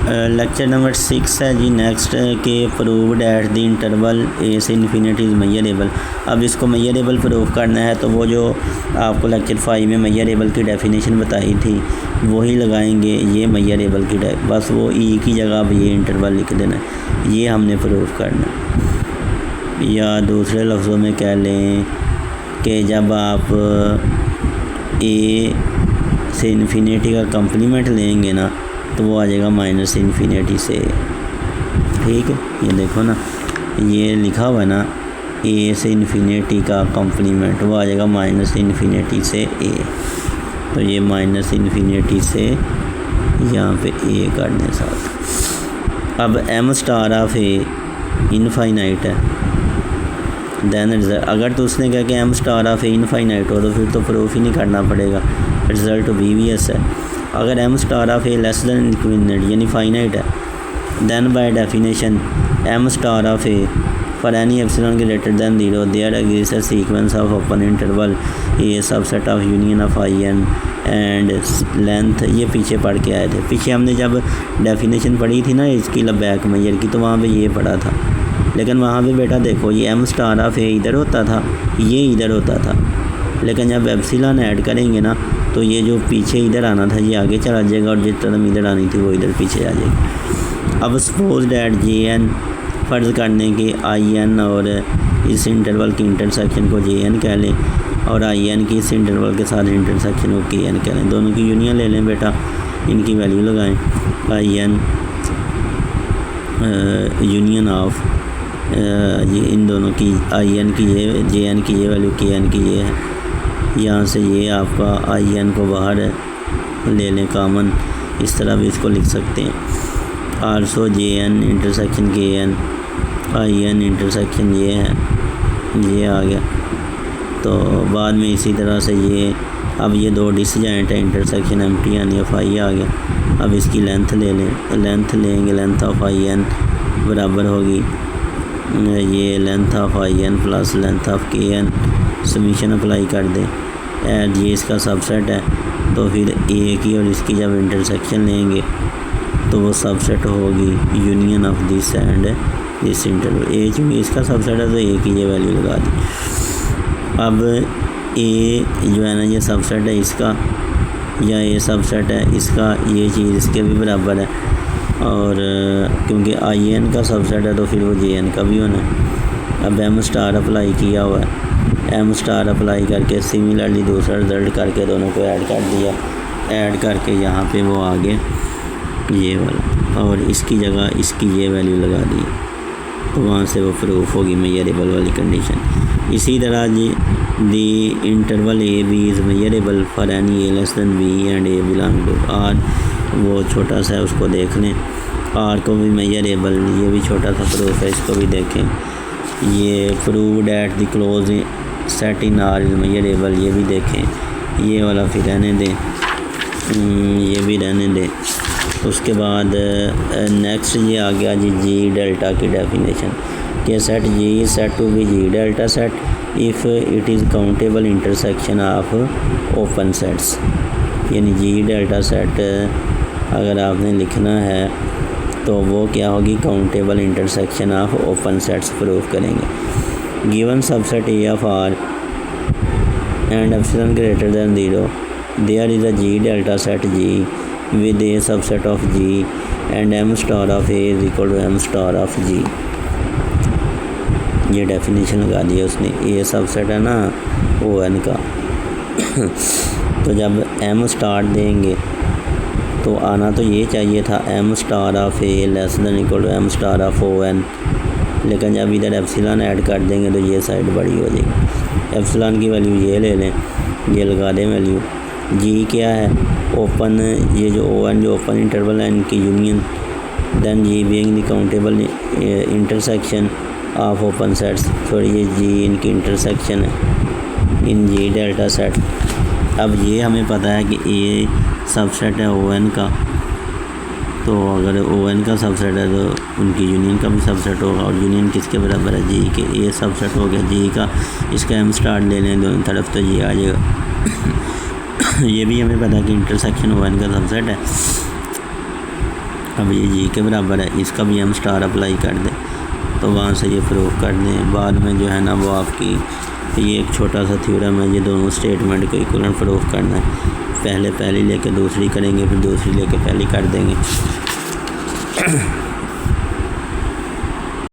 Lecture number 6 है जी next के proved at the interval ए से इन्फिनिटी इज़ मेजरेबल। अब इसको मेजरेबल प्रूव करना है तो वो जो आपको लेक्चर 5 में मेजरेबल की डेफिनेशन बताई थी वही लगाएंगे। ये मेजरेबल की बस वो ई की जगह अब ये इंटरवल लिख देना, ये हमने प्रूव करना। या दूसरे लफ्ज़ों में कह लें कि जब आप ए से इन्फिनिटी का कम्प्लीमेंट लेंगे ना तो वो आ जाएगा माइनस इन्फिनिटी से। ठीक है, ये देखो ना, ये लिखा हुआ ना ए से इन्फिनिटी का कम्प्लीमेंट, वो आ जाएगा माइनस इन्फिनिटी से ए। तो ये माइनस इन्फिनिटी से यहाँ पे ए कर दें साथ। अब M star of A infinite है, देन रिजल्ट अगर तो उसने कहा कि M star of A infinite हो तो फिर तो प्रूफ ही नहीं करना पड़ेगा, रिज़ल्ट VVS है। अगर M star of A less than infinity यानी फाइनाइट है, then by definition M star of A for any epsilon greater than 0 there exist a sequence of open interval a subset of union of I N and length. ये पीछे पढ़ के आए थे, पीछे हमने जब डेफिनेशन पढ़ी थी ना इसकी लबैक मेजर की तो वहाँ पे ये पढ़ा था। लेकिन वहाँ पे बेटा देखो ये एम स्टार ऑफ ए इधर होता था, ये इधर होता था, लेकिन जब एप्सिलॉन ऐड करेंगे ना तो ये जो पीछे इधर आना था ये आगे चला जाएगा और जिस तरफ इधर आनी थी वो इधर पीछे आ जाएगी। अब सपोज डैट JN फ़र्ज़ करने के IN और इस इंटरवल की इंटरसेक्शन को JN कह लें और IN की इस इंटरवल के साथ इंटरसेक्शन को KN कह लें। दोनों की यूनियन ले लें बेटा, इनकी वैल्यू लगाएं। IN यूनियन ऑफ ये इन दोनों की IN की ये JN की ये वैल्यू KN की ये है। यहाँ से ये आपका IN को बाहर ले लें कॉमन, इस तरह भी इसको लिख सकते हैं। Also JN intersection KN IN intersection ये है, ये आ गया। तो बाद में इसी तरह से ये अब ये दो डिसजॉइंट है, इंटरसेक्शन MT यानी ऑफ I आ गया। अब इसकी लेंथ ले लें, लेंथ लेंगे, लेंथ ऑफ IN बराबर होगी ये length of IN plus length of KN। Summation apply कर दें, एड ये इसका सबसेट है तो फिर ए की और इसकी जब इंटरसेक्शन लेंगे तो वो सबसेट होगी union of this and this interval. A चूँकि इसका सबसेट है तो ए की ये वैल्यू लगा दी। अब ए जो है ना ये सबसेट है इसका, या ए सबसेट है इसका, ये चीज़ इसके भी बराबर है और क्योंकि IN का सबसेट है तो फिर वो JN का भी होना है। अब एम स्टार अप्लाई किया हुआ है, एम स्टार अप्लाई करके सिमिलरली दूसरा रिज़ल्ट करके दोनों को ऐड कर दिया, ऐड करके यहाँ पे वो आ गए ये वाला और इसकी जगह इसकी ये वैल्यू लगा दी तो वहाँ से वो प्रूफ होगी मेजरेबल वाली कंडीशन। इसी तरह जी the interval AB is measurable for any A less than B and A belong to R। वो छोटा सा है उसको देख लें, R को भी मेजरेबल, ये भी छोटा सा प्रूफ है, इसको भी देखें। ये proved at the close set in R is measurable, ये भी देखें। ये वाला फिर रहने दें, ये भी रहने दें। उसके बाद नेक्स्ट ये आ गया जी G डेल्टा की डेफिनेशन कि set G is said to be G delta set if it is countable intersection of open sets. यानी G डेल्टा सेट अगर आपने लिखना है तो वो क्या होगी, countable intersection of open sets proof करेंगे। Given subset A of R and epsilon greater than 0 there is a G delta set G with A subset of G and M star of A is equal to M star of G। ये definition लगा दिया उसने। A subset है ना ON का तो जब M star देंगे तो आना तो ये चाहिए था M star of A less than equal to M star of ON, लेकिन जब इधर एप्सिलॉन ऐड कर देंगे तो ये साइड बड़ी हो जाएगी। एप्सिलॉन की वैल्यू ये ले लें, ये लगा दें वैल्यू। G क्या है, ओपन, ये जो ON जो ओपन इंटरवल है इनकी union, then G being the countable intersection of open sets. फिर ये G इनकी इंटरसेक्शन है इन G डेल्टा सेट। अब ये हमें पता है कि A सबसेट है ON का, तो अगर ON का सबसेट है तो उनकी यूनियन का भी सबसेट होगा और यूनियन किसके बराबर है, G के। A सबसेट हो गया G का, इसका M स्टार ले लें दोनों तरफ तो ये आ जाएगा। ये भी हमें पता है कि इंटरसेक्शन ON का सबसेट है अब ये जी के बराबर है, इसका भी हम स्टार अप्लाई कर दें तो वहाँ से ये प्रूफ कर दें। बाद में जो है ना वो आपकी ये एक छोटा सा थ्योरम है, ये दोनों स्टेटमेंट को इक्विवेलेंट प्रूफ करना है। पहले पहली लेके दूसरी करेंगे, फिर दूसरी लेके पहली कर देंगे।